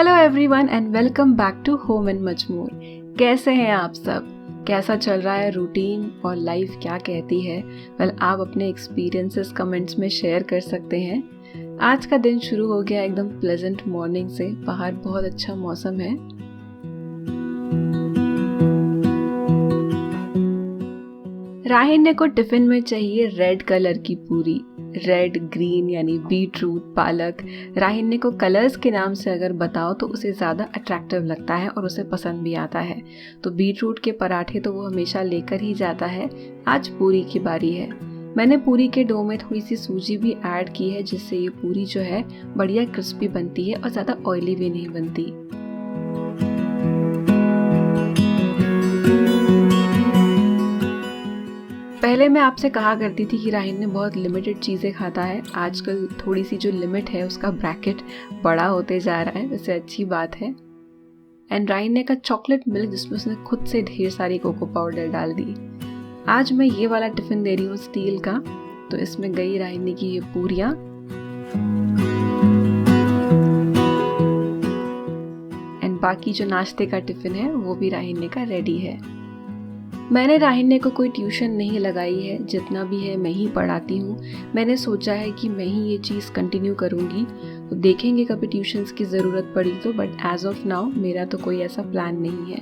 Hello everyone and welcome back to home and much more. कैसे हैं आप सब? कैसा चल रहा है रूटीन और लाइफ क्या कहती है? आप अपने एक्सपीरियंसेस कमेंट्स में शेयर कर सकते हैं। आज का दिन शुरू हो गया एकदम प्लेजेंट मॉर्निंग से। बाहर बहुत अच्छा मौसम है। राहिन्य को टिफिन में चाहिए रेड कलर की पूरी। रेड, ग्रीन यानी बीटरूट, पालक। राहिन्य को कलर्स के नाम से अगर बताओ तो उसे ज़्यादा अट्रैक्टिव लगता है और उसे पसंद भी आता है। तो बीटरूट के पराठे तो वो हमेशा लेकर ही जाता है। आज पूरी की बारी है। मैंने पूरी के डो में थोड़ी सी सूजी भी ऐड की है, जिससे ये पूरी जो है बढ़िया क्रिस्पी बनती है और ज़्यादा ऑयली भी नहीं बनती। पहले मैं आपसे कहा करती थी कि राहिन्य बहुत लिमिटेड चीज़ें खाता है। आजकल थोड़ी सी जो लिमिट है उसका ब्रैकेट बड़ा होते जा रहा है, वैसे अच्छी बात है। एंड राहिन्य का चॉकलेट मिल्क, जिसमें उसने खुद से ढेर सारी कोको पाउडर डाल दी। आज मैं ये वाला टिफिन दे रही हूँ स्टील का, तो इसमें गई राहिन्य की ये पूरियाँ। एंड बाकी जो नाश्ते का टिफिन है वो भी राहिन्य का रेडी है। मैंने राहिन्य को कोई ट्यूशन नहीं लगाई है, जितना भी है मैं ही पढ़ाती हूँ। मैंने सोचा है कि मैं ही ये चीज़ कंटिन्यू करूँगी, तो देखेंगे कभी ट्यूशन्स की ज़रूरत पड़ी तो, बट एज ऑफ नाउ मेरा तो कोई ऐसा प्लान नहीं है।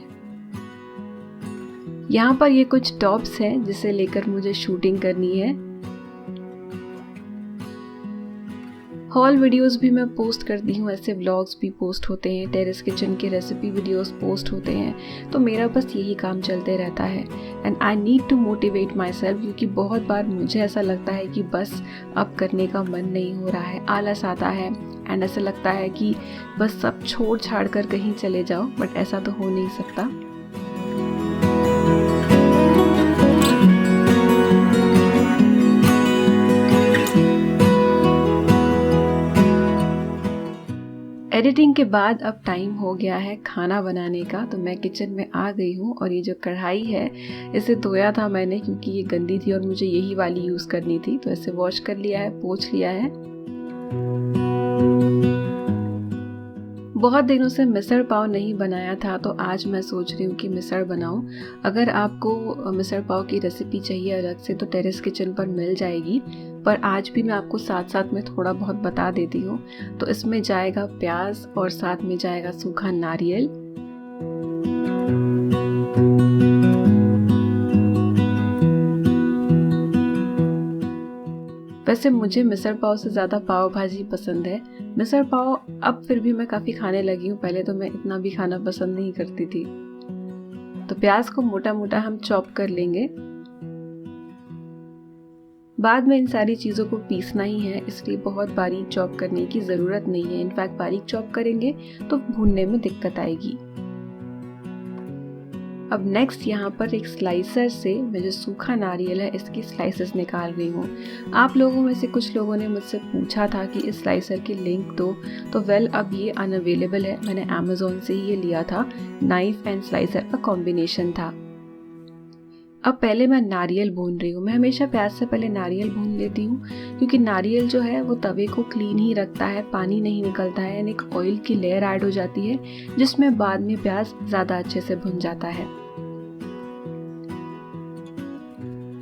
यहाँ पर ये कुछ टॉप्स हैं जिसे लेकर मुझे शूटिंग करनी है। हॉल वीडियोस भी मैं पोस्ट करती हूँ, ऐसे व्लॉग्स भी पोस्ट होते हैं, टेरेस किचन के रेसिपी वीडियोस पोस्ट होते हैं। तो मेरा बस यही काम चलते रहता है। And I need to motivate myself, क्योंकि बहुत बार मुझे ऐसा लगता है कि बस अब करने का मन नहीं हो रहा है, आलस आता है। एंड ऐसा लगता है कि बस सब छोड़ छाड़ कर कहीं चले जाओ, बट ऐसा तो हो नहीं सकता। एडिटिंग के बाद अब टाइम हो गया है खाना बनाने का। तो मैं किचन में आ गई हूँ और ये जो कढ़ाई है इसे धोया था मैंने, क्योंकि ये गंदी थी और मुझे यही वाली यूज़ करनी थी। तो इसे वॉश कर लिया है, पोंछ लिया है। बहुत दिनों से मिसळ पाव नहीं बनाया था, तो आज मैं सोच रही हूँ कि मिसळ बनाऊँ। अगर आपको मिसळ पाव की रेसिपी चाहिए अलग से तो टेरेस किचन पर मिल जाएगी, पर आज भी मैं आपको साथ साथ में थोड़ा बहुत बता देती हूँ। तो इसमें जाएगा प्याज और साथ में जाएगा सूखा नारियल। वैसे मुझे मिसळ पाव से ज़्यादा पाव भाजी पसंद है। मिसळ पाव अब फिर भी मैं काफ़ी खाने लगी हूँ, पहले तो मैं इतना भी खाना पसंद नहीं करती थी। तो प्याज को मोटा मोटा हम चॉप कर लेंगे। बाद में इन सारी चीज़ों को पीसना ही है, इसलिए बहुत बारीक चॉप करने की ज़रूरत नहीं है। इनफैक्ट बारीक चॉप करेंगे तो भूनने में दिक्कत आएगी। अब नेक्स्ट यहाँ पर एक स्लाइसर से मैं जो सूखा नारियल है इसकी स्लाइसेस निकाल रही हूँ। आप लोगों में से कुछ लोगों ने मुझसे पूछा था कि इस स्लाइसर की लिंक दो, तो अब ये अनअवेलेबल है। मैंने अमेज़ॉन से ही ये लिया था। नाइफ एंड स्लाइसर का कॉम्बिनेशन था। अब पहले मैं नारियल भून रही हूँ। मैं हमेशा प्याज से पहले नारियल भून लेती हूँ, क्योंकि नारियल जो है वो तवे को क्लीन ही रखता है, पानी नहीं निकलता है, यानी एक ऑयल की लेयर ऐड हो जाती है, जिसमें बाद में प्याज ज़्यादा अच्छे से भुन जाता है।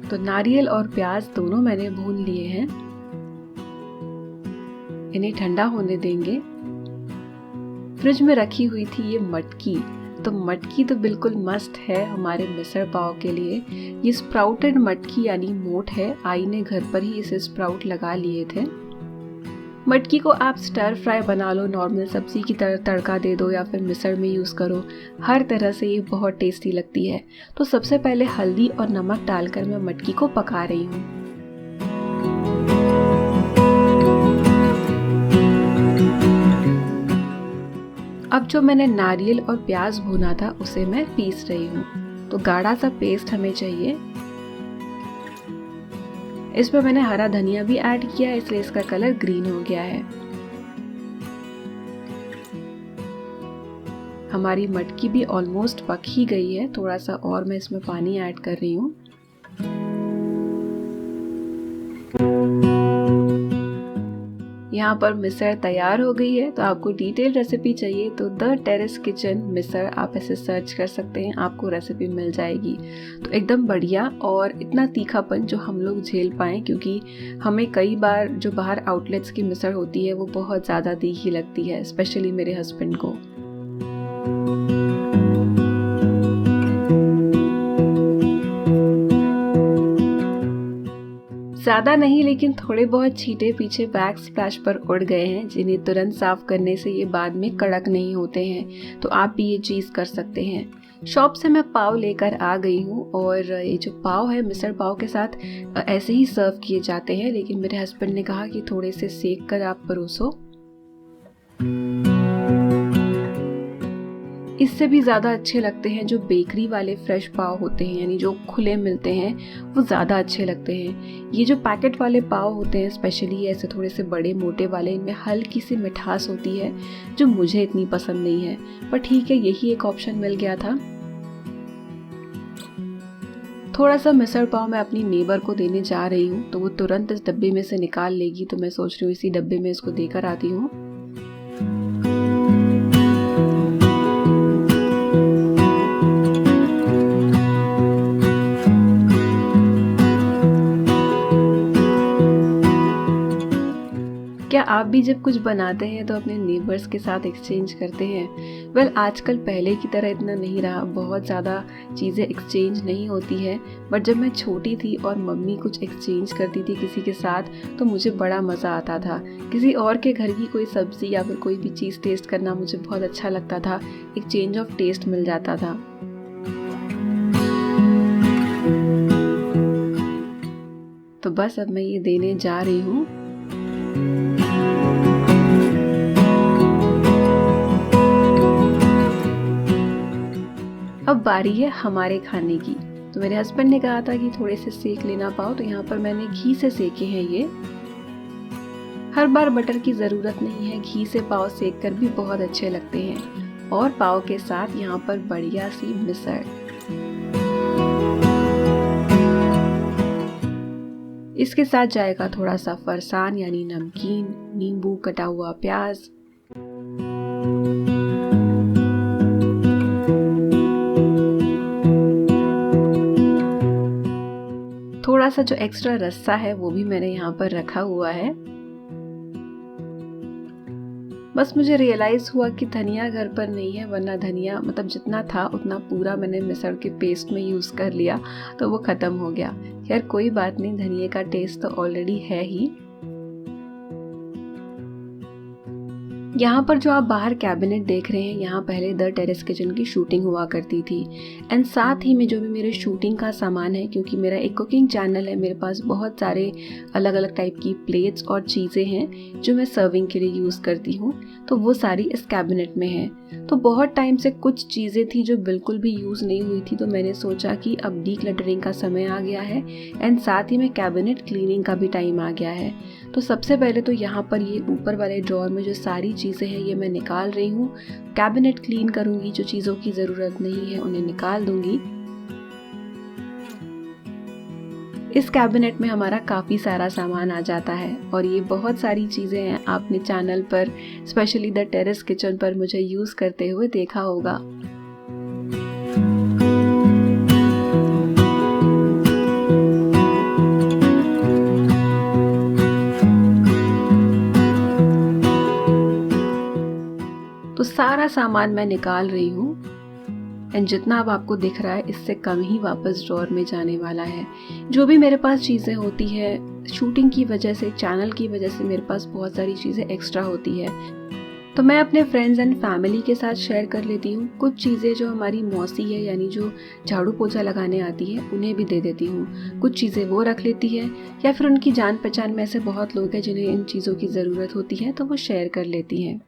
तो नारियल और प्याज दोनों मैंने भून लिए हैं। इन्हें ठंडा होने देंगे। फ्रिज में रखी हुई थी ये मटकी, तो मटकी तो बिल्कुल मस्त है हमारे मिसळ पाव के लिए। ये स्प्राउटेड मटकी यानी मोठ है। आई ने घर पर ही इसे स्प्राउट लगा लिए थे। मटकी को आप स्टर फ्राई बना लो, नॉर्मल सब्जी की तरह तड़का दे दो, या फिर मिसळ में यूज़ करो। हर तरह से ये बहुत टेस्टी लगती है। तो सबसे पहले हल्दी और नमक डालकर मैं मटकी को पका रही हूँ। अब जो मैंने नारियल और प्याज भुना था उसे मैं पीस रही हूँ। तो गाढ़ा सा पेस्ट हमें चाहिए। इसमें मैंने हरा धनिया भी ऐड किया है, इसलिए इसका कलर ग्रीन हो गया है। हमारी मटकी भी ऑलमोस्ट पक ही गई है। थोड़ा सा और मैं इसमें पानी ऐड कर रही हूँ। यहाँ पर मिसळ तैयार हो गई है। तो आपको डिटेल रेसिपी चाहिए तो द टेरेस किचन मिसळ आप ऐसे सर्च कर सकते हैं, आपको रेसिपी मिल जाएगी। तो एकदम बढ़िया और इतना तीखापन जो हम लोग झेल पाएँ, क्योंकि हमें कई बार जो बाहर आउटलेट्स की मिसळ होती है वो बहुत ज़्यादा तीखी लगती है, स्पेशली मेरे हस्बैंड को। ज़्यादा नहीं, लेकिन थोड़े बहुत छींटे पीछे बैक स्प्लैश पर उड़ गए हैं, जिन्हें तुरंत साफ करने से ये बाद में कड़क नहीं होते हैं। तो आप भी ये चीज़ कर सकते हैं। शॉप से मैं पाव लेकर आ गई हूँ और ये जो पाव है मिसळ पाव के साथ ऐसे ही सर्व किए जाते हैं, लेकिन मेरे हस्बैंड ने कहा कि थोड़े से सेक कर आप परोसो। इससे भी ज़्यादा अच्छे लगते हैं जो बेकरी वाले फ्रेश पाव होते हैं, यानी जो खुले मिलते हैं, वो ज़्यादा अच्छे लगते हैं। ये जो पैकेट वाले पाव होते हैं, स्पेशली ऐसे थोड़े से बड़े मोटे वाले, इनमें हल्की सी मिठास होती है जो मुझे इतनी पसंद नहीं है, पर ठीक है, यही एक ऑप्शन मिल गया था। थोड़ा सा मिसळ पाव मैं अपनी नेबर को देने जा रही हूँ, तो वो तुरंत इस डब्बे में से निकाल लेगी, तो मैं सोच रही हूँ इसी डब्बे में इसको देकर आती हूँ। क्या आप भी जब कुछ बनाते हैं तो अपने नेबर्स के साथ एक्सचेंज करते हैं? वेल, आजकल पहले की तरह इतना नहीं रहा, बहुत ज़्यादा चीज़ें एक्सचेंज नहीं होती है। बट जब मैं छोटी थी और मम्मी कुछ एक्सचेंज करती थी किसी के साथ, तो मुझे बड़ा मज़ा आता था। किसी और के घर की कोई सब्ज़ी या फिर कोई भी चीज़ टेस्ट करना मुझे बहुत अच्छा लगता था, एक चेंज ऑफ टेस्ट मिल जाता था। तो बस अब मैं ये देने जा रही हूँ। अब बारी है हमारे खाने की। तो मेरे हस्बैंड ने कहा था कि थोड़े से सेक लेना पाव, तो यहाँ पर मैंने घी से सेके हैं ये। हर बार बटर की ज़रूरत नहीं है, घी से पाव सेक कर भी बहुत अच्छे लगते हैं। और पाव के साथ यहाँ पर बढ़िया सी मिसळ। इसके साथ जाएगा थोड़ा सा फरसान यानी नमकीन, नींबू, कटा हुआ प्याज। थोड़ा सा जो एक्स्ट्रा रस्सा है वो भी मैंने यहाँ पर रखा हुआ है। बस मुझे रियलाइज हुआ कि धनिया घर पर नहीं है, वरना धनिया मतलब जितना था उतना पूरा मैंने मिसळ के पेस्ट में यूज़ कर लिया, तो वो ख़त्म हो गया। खैर कोई बात नहीं, धनिया का टेस्ट तो ऑलरेडी है ही। यहाँ पर जो आप बाहर कैबिनेट देख रहे हैं, यहाँ पहले द टेरेस किचन की शूटिंग हुआ करती थी। एंड साथ ही में जो भी मेरे शूटिंग का सामान है, क्योंकि मेरा एक कुकिंग चैनल है, मेरे पास बहुत सारे अलग अलग टाइप की प्लेट्स और चीज़ें हैं जो मैं सर्विंग के लिए यूज़ करती हूँ, तो वो सारी इस कैबिनेट में है। तो बहुत टाइम से कुछ चीज़ें थी जो बिल्कुल भी यूज़ नहीं हुई थी, तो मैंने सोचा कि अब डीक्लटरिंग का समय आ गया है एंड साथ ही में कैबिनेट क्लीनिंग का भी टाइम आ गया है। तो सबसे पहले तो यहाँ पर ये ऊपर वाले ड्रॉअर में जो सारी चीज़ें हैं ये मैं निकाल रही हूँ। कैबिनेट क्लीन करूँगी, जो चीज़ों की ज़रूरत नहीं है उन्हें निकाल दूँगी। इस कैबिनेट में हमारा काफ़ी सारा सामान आ जाता है और ये बहुत सारी चीज़ें हैं, आपने चैनल पर स्पेशली द टेरेस किचन पर मुझे यूज़ करते हुए देखा होगा। तो सारा सामान मैं निकाल रही हूँ एंड जितना अब आपको दिख रहा है इससे कम ही वापस ड्रॉअर में जाने वाला है। जो भी मेरे पास चीज़ें होती है शूटिंग की वजह से, चैनल की वजह से मेरे पास बहुत सारी चीज़ें एक्स्ट्रा होती है, तो मैं अपने फ्रेंड्स एंड फैमिली के साथ शेयर कर लेती हूँ। कुछ चीज़ें जो हमारी मौसी है यानी जो झाड़ू पोछा लगाने आती है उन्हें भी दे देती हूँ, कुछ चीज़ें वो रख लेती है, या फिर उनकी जान पहचान में ऐसे बहुत लोग हैं जिन्हें इन चीज़ों की ज़रूरत होती है तो वो शेयर कर लेती हैं।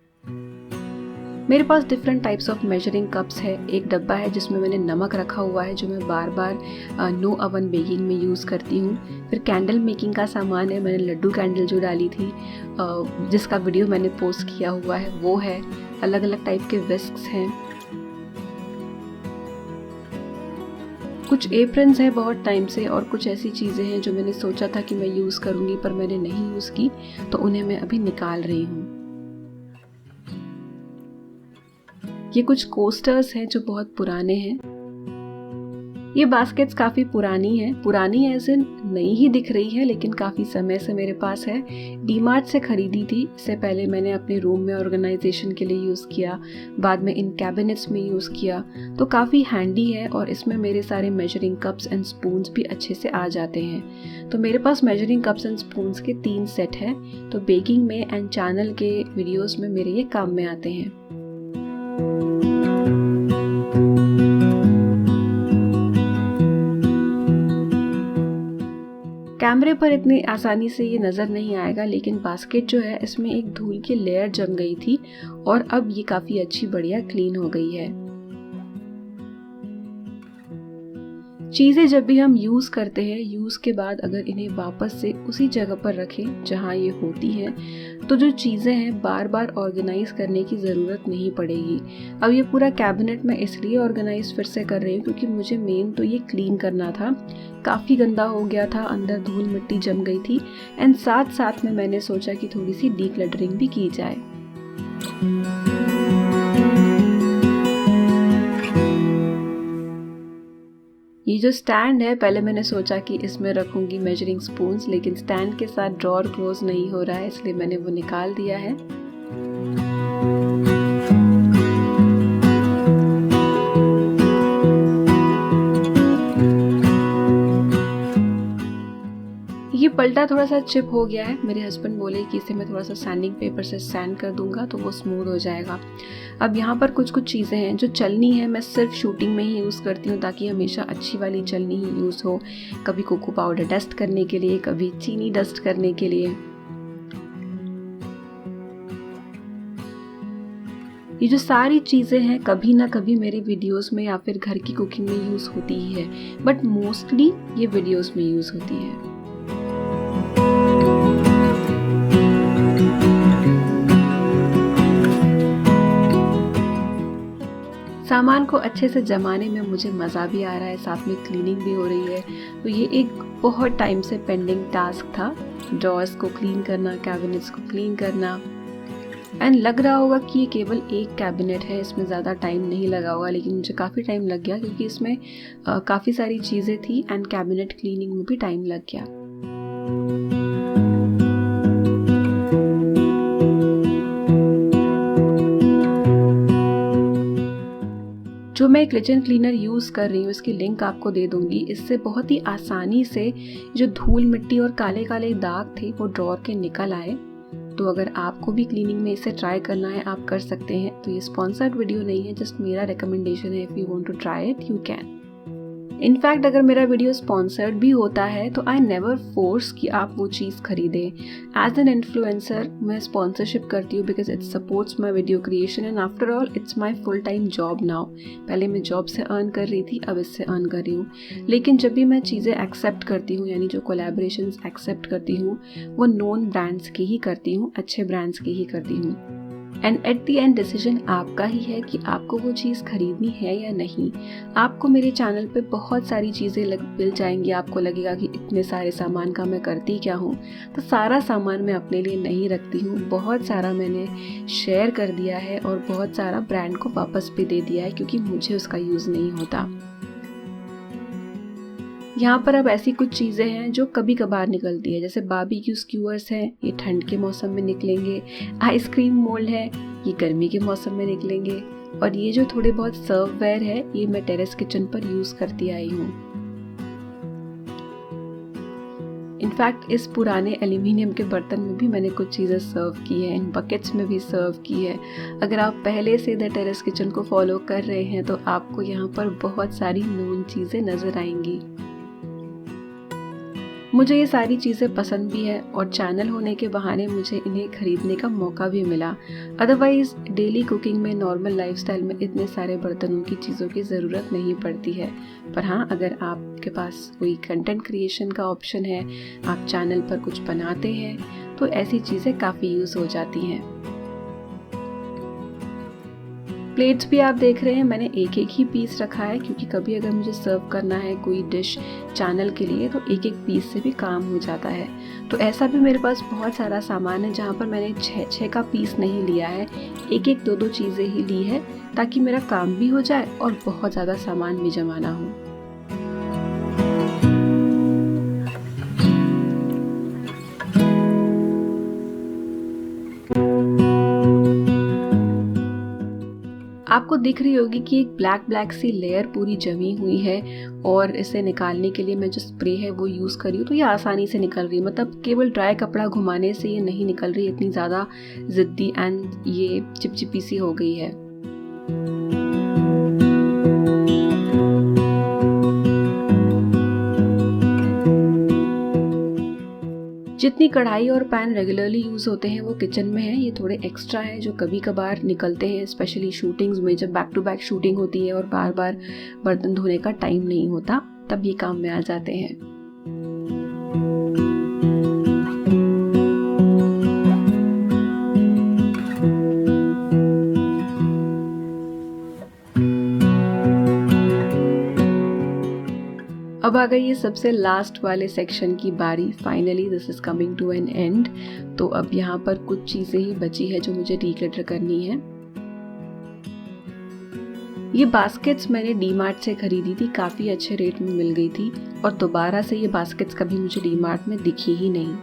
मेरे पास different types of measuring cups है। एक डब्बा है जिसमें मैंने नमक रखा हुआ है जो मैं बार बार नो ओवन बेकिंग में यूज़ करती हूँ। फिर कैंडल मेकिंग का सामान है, मैंने लड्डू कैंडल जो डाली थी जिसका वीडियो मैंने पोस्ट किया हुआ है वो है। अलग अलग टाइप के विस्क्स हैं। कुछ एप्रन्स हैं बहुत टाइम से और कुछ ऐसी चीज़ें हैं जो मैंने सोचा था कि मैं यूज़ करूँगी पर मैंने नहीं यूज़ की, तो उन्हें मैं अभी निकाल रही हूँ। ये कुछ कोस्टर्स हैं जो बहुत पुराने हैं। ये बास्केट्स काफ़ी पुरानी है, पुरानी एज इन नई ही दिख रही है, लेकिन काफ़ी समय से मेरे पास है। डीमार्ट से खरीदी थी। इससे पहले मैंने अपने रूम में ऑर्गेनाइजेशन के लिए यूज़ किया, बाद में इन कैबिनेट्स में यूज़ किया, तो काफ़ी हैंडी है और इसमें मेरे सारे मेजरिंग कप्स एंड स्पून्स भी अच्छे से आ जाते हैं। तो मेरे पास मेजरिंग कप्स एंड स्पून्स के 3 सेट हैं, तो बेकिंग में एंड चैनल के वीडियोज़ में मेरे ये काम में आते हैं। कैमरे पर इतनी आसानी से ये नज़र नहीं आएगा, लेकिन बास्केट जो है इसमें एक धूल की लेयर जम गई थी और अब ये काफ़ी अच्छी बढ़िया क्लीन हो गई है। चीज़ें जब भी हम यूज़ करते हैं, यूज़ के बाद अगर इन्हें वापस से उसी जगह पर रखें जहाँ ये होती हैं, तो जो चीज़ें हैं बार बार ऑर्गेनाइज करने की ज़रूरत नहीं पड़ेगी। अब ये पूरा कैबिनेट मैं इसलिए ऑर्गेनाइज फिर से कर रही हूँ क्योंकि मुझे मेन तो ये क्लीन करना था। काफ़ी गंदा हो गया था, अंदर धूल मिट्टी जम गई थी एंड साथ साथ में मैंने सोचा कि थोड़ी सी डीक्लटरिंग भी की जाए। ये जो स्टैंड है, पहले मैंने सोचा कि इसमें रखूंगी मेजरिंग स्पून्स, लेकिन स्टैंड के साथ ड्रॉअर क्लोज नहीं हो रहा है, इसलिए मैंने वो निकाल दिया है। ये पलटा थोड़ा सा चिप हो गया है। मेरे हस्बैंड बोले कि इसे मैं थोड़ा सा सैंडिंग पेपर से सैंड कर दूंगा तो वो स्मूथ हो जाएगा। अब यहाँ पर कुछ चीज़ें हैं जो चलनी है, मैं सिर्फ शूटिंग में ही यूज़ करती हूँ ताकि हमेशा अच्छी वाली चलनी ही यूज़ हो। कभी कोको पाउडर डस्ट करने के लिए, कभी चीनी डस्ट करने के लिए। ये जो सारी चीज़ें हैं कभी ना कभी मेरे वीडियोस में या फिर घर की कुकिंग में यूज़ होती ही है, बट मोस्टली ये वीडियोस में यूज़ होती है। सामान को अच्छे से जमाने में मुझे मज़ा भी आ रहा है, साथ में क्लीनिंग भी हो रही है। तो ये एक बहुत टाइम से पेंडिंग टास्क था, ड्रॉर्स को क्लीन करना, कैबिनेट्स को क्लीन करना। एंड लग रहा होगा कि ये केवल एक कैबिनेट है, इसमें ज़्यादा टाइम नहीं लगा होगा, लेकिन मुझे काफ़ी टाइम लग गया क्योंकि इसमें काफ़ी सारी चीज़ें थी एंड कैबिनेट क्लीनिंग में भी टाइम लग गया। जो मैं किचन क्लीनर यूज़ कर रही हूँ, इसकी लिंक आपको दे दूँगी। इससे बहुत ही आसानी से जो धूल मिट्टी और काले काले दाग थे वो ड्रॉअर के निकल आए। तो अगर आपको भी क्लीनिंग में इसे ट्राई करना है, आप कर सकते हैं। तो ये स्पॉन्सर्ड वीडियो नहीं है, जस्ट मेरा रिकमेंडेशन है। If you want to try it you can. In fact अगर मेरा वीडियो स्पॉन्सर्ड भी होता है तो आई नेवर फोर्स कि आप वो चीज़ खरीदें। एज एन इन्फ्लुएंसर मैं स्पॉन्सरशिप करती हूँ because it supports my video creation and after all it's my full time job now. पहले मैं जॉब से अर्न कर रही थी, अब इससे अर्न कर रही हूँ। लेकिन जब भी मैं चीज़ें एक्सेप्ट करती हूँ, यानी जो कोलैबोरेशंस एक्सेप्ट करती हूँ, वो नोन ब्रांड्स की ही करती हूँ, अच्छे ब्रांड्स की ही करती हूँ। And at the and decision आपका ही है कि आपको वो चीज़ खरीदनी है या नहीं। आपको मेरे चैनल पे बहुत सारी चीज़ें मिल जाएंगी, आपको लगेगा कि इतने सारे सामान का मैं करती क्या हूँ। तो सारा सामान मैं अपने लिए नहीं रखती हूँ, बहुत सारा मैंने शेयर कर दिया है और बहुत सारा ब्रांड को वापस भी दे दिया है क्योंकि मुझे उसका यूज़ नहीं होता। यहाँ पर अब ऐसी कुछ चीज़ें हैं जो कभी कभार निकलती है, जैसे बारबेक्यू स्क्यूअर्स हैं, ये ठंड के मौसम में निकलेंगे। आइसक्रीम मोल्ड है, ये गर्मी के मौसम में निकलेंगे। और ये जो थोड़े बहुत सर्ववेयर है, ये मैं टेरेस किचन पर यूज़ करती आई हूँ। इनफैक्ट इस पुराने एल्यूमिनियम के बर्तन में भी मैंने कुछ चीज़ें सर्व की है, इन बकेट्स में भी सर्व की है। अगर आप पहले से द टेरेस किचन को फॉलो कर रहे हैं तो आपको यहाँ पर बहुत सारी नोन चीज़ें नज़र आएंगी। मुझे ये सारी चीज़ें पसंद भी है और चैनल होने के बहाने मुझे इन्हें खरीदने का मौका भी मिला। अदरवाइज़ डेली कुकिंग में, नॉर्मल लाइफस्टाइल में इतने सारे बर्तनों की चीज़ों की ज़रूरत नहीं पड़ती है। पर हाँ, अगर आपके पास कोई कंटेंट क्रिएशन का ऑप्शन है, आप चैनल पर कुछ बनाते हैं, तो ऐसी चीज़ें काफ़ी यूज़ हो जाती हैं। प्लेट्स भी आप देख रहे हैं मैंने एक एक ही पीस रखा है, क्योंकि कभी अगर मुझे सर्व करना है कोई डिश चैनल के लिए तो एक एक पीस से भी काम हो जाता है। तो ऐसा भी मेरे पास बहुत सारा सामान है जहाँ पर मैंने 6 का पीस नहीं लिया है, एक एक 2 चीज़ें ही ली है, ताकि मेरा काम भी हो जाए और बहुत ज़्यादा सामान भी जमा ना हो। आपको दिख रही होगी कि एक ब्लैक सी लेयर पूरी जमी हुई है, और इसे निकालने के लिए मैं जो स्प्रे है वो यूज़ कर रही हूँ, तो ये आसानी से निकल रही है। मतलब केवल ड्राई कपड़ा घुमाने से ये नहीं निकल रही, इतनी ज़्यादा ज़िद्दी एंड ये चिपचिपी सी हो गई है। जितनी कढ़ाई और पैन रेगुलरली यूज़ होते हैं वो किचन में है, ये थोड़े एक्स्ट्रा है जो कभी कभार निकलते हैं, स्पेशली शूटिंग्स में जब बैक टू बैक शूटिंग होती है और बार बार बर्तन धोने का टाइम नहीं होता, तब ये काम में आ जाते हैं। अब आ गई ये सबसे लास्ट वाले सेक्शन की बारी। Finally this is coming to an end. तो अब यहाँ पर कुछ चीज़ें ही बची है जो मुझे डीक्लटर करनी है। ये बास्केट्स मैंने डीमार्ट से खरीदी थी, काफ़ी अच्छे रेट में मिल गई थी, और दोबारा से ये बास्केट्स कभी मुझे डीमार्ट में दिखी ही नहीं।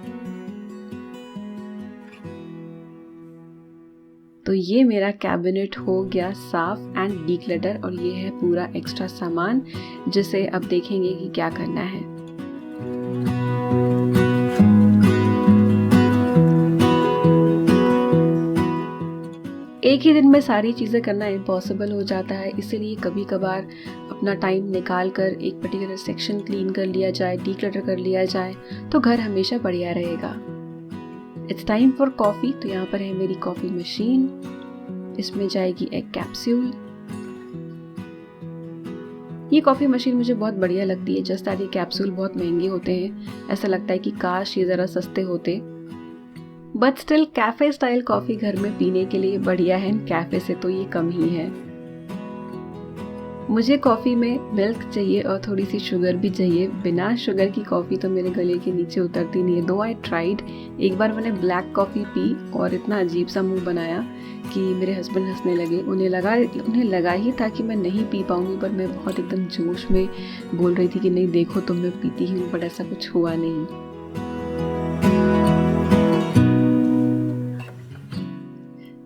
तो ये मेरा कैबिनेट हो गया साफ एंड डीक्लटर, और ये है पूरा एक्स्ट्रा सामान जिसे अब देखेंगे कि क्या करना है। एक ही दिन में सारी चीज़ें करना इम्पॉसिबल हो जाता है, इसीलिए कभी कभार अपना टाइम निकाल कर एक पर्टिकुलर सेक्शन क्लीन कर लिया जाए, डीक्लटर कर लिया जाए, तो घर हमेशा बढ़िया रहेगा। It's time for coffee. तो यहाँ पर है मेरी कॉफ़ी मशीन, इसमें जाएगी एक कैप्सूल। ये कॉफ़ी मशीन मुझे बहुत बढ़िया लगती है, जस्ट दैट ये कैप्सूल बहुत महंगे होते हैं, ऐसा लगता है कि काश ये ज़रा सस्ते होते, but still cafe style coffee घर में पीने के लिए बढ़िया है, कैफ़े से तो ये कम ही है। मुझे कॉफ़ी में मिल्क चाहिए और थोड़ी सी शुगर भी चाहिए, बिना शुगर की कॉफ़ी तो मेरे गले के नीचे उतरती नहीं है। दो आई ट्राइड, एक बार मैंने ब्लैक कॉफ़ी पी और इतना अजीब सा मुंह बनाया कि मेरे हस्बैंड हंसने लगे। उन्हें लगा ही था कि मैं नहीं पी पाऊंगी, पर मैं बहुत एकदम जोश में बोल रही थी कि नहीं देखो तुम, मैं पीती ही हूँ, बट ऐसा कुछ हुआ नहीं।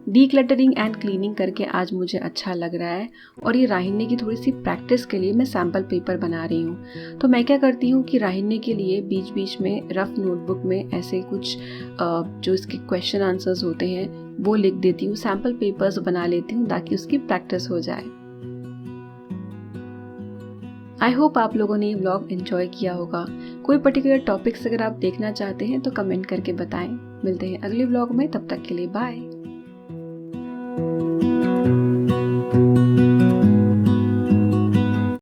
डीक्लटरिंग एंड क्लीनिंग करके आज मुझे अच्छा लग रहा है, और ये राहिन्ने की थोड़ी सी प्रैक्टिस के लिए मैं सैम्पल पेपर बना रही हूँ। तो मैं क्या करती हूँ कि राहिन्ने के लिए बीच बीच में रफ नोटबुक में ऐसे कुछ जो इसके क्वेश्चन आंसर्स होते हैं वो लिख देती हूँ, सैम्पल पेपर्स बना लेती हूँ ताकि उसकी प्रैक्टिस हो जाए। आई होप आप लोगों ने ये व्लॉग एंजॉय किया होगा। कोई पर्टिकुलर टॉपिक्स अगर आप देखना चाहते हैं तो कमेंट करके बताएं। मिलते हैं अगले व्लॉग में, तब तक के लिए बाय।